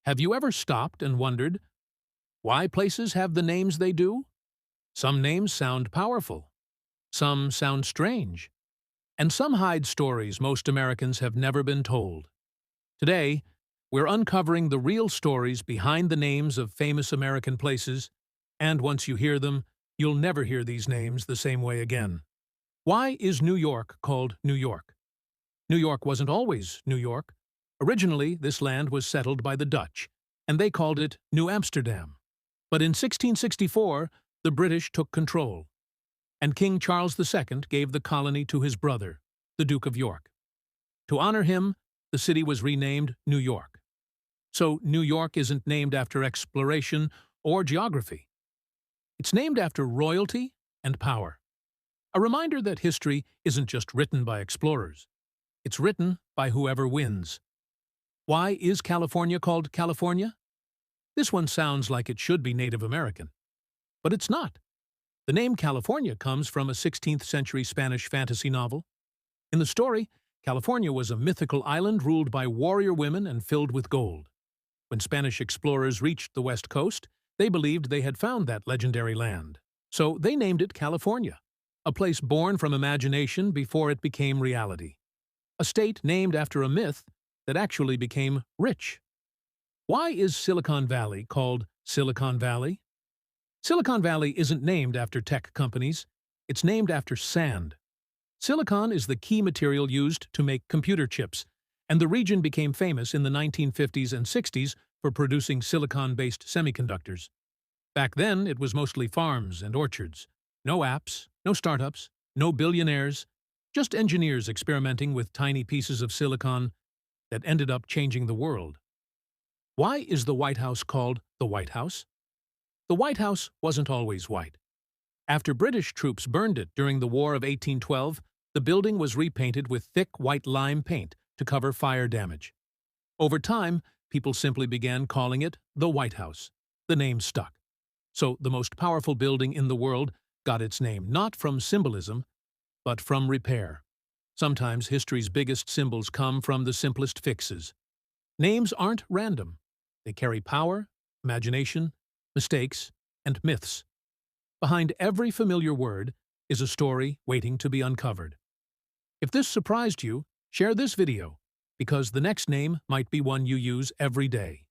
Have you ever stopped and wondered why places have the names they do? Some names sound powerful, some sound strange, and some hide stories most Americans have never been told. Today, we're uncovering the real stories behind the names of famous American places, and once you hear them, you'll never hear these names the same way again. Why is New York called New York? New York wasn't always New York. Originally, this land was settled by the Dutch, and they called it New Amsterdam. But in 1664, the British took control, and King Charles II gave the colony to his brother, the Duke of York. To honor him, the city was renamed New York. So New York isn't named after exploration or geography. It's named after royalty and power. A reminder that history isn't just written by explorers. It's written by whoever wins. Why is California called California? This one sounds like it should be Native American, but it's not. The name California comes from a 16th century Spanish fantasy novel. In the story, California was a mythical island ruled by warrior women and filled with gold. When Spanish explorers reached the west coast, they believed they had found that legendary land. So they named it California, a place born from imagination before it became reality. A state named after a myth that actually became rich. Why is Silicon Valley called Silicon Valley? Silicon Valley isn't named after tech companies, it's named after sand. Silicon is the key material used to make computer chips, and the region became famous in the 1950s and 60s for producing silicon-based semiconductors. Back then, it was mostly farms and orchards. No apps, no startups, no billionaires, just engineers experimenting with tiny pieces of silicon that ended up changing the world. Why is the White House called the White House? The White House wasn't always white. After British troops burned it during the War of 1812, the building was repainted with thick white lime paint to cover fire damage. Over time, people simply began calling it the White House. The name stuck. So the most powerful building in the world got its name not from symbolism, but from repair. Sometimes history's biggest symbols come from the simplest fixes. Names aren't random. They carry power, imagination, mistakes, and myths. Behind every familiar word is a story waiting to be uncovered. If this surprised you, share this video, because the next name might be one you use every day.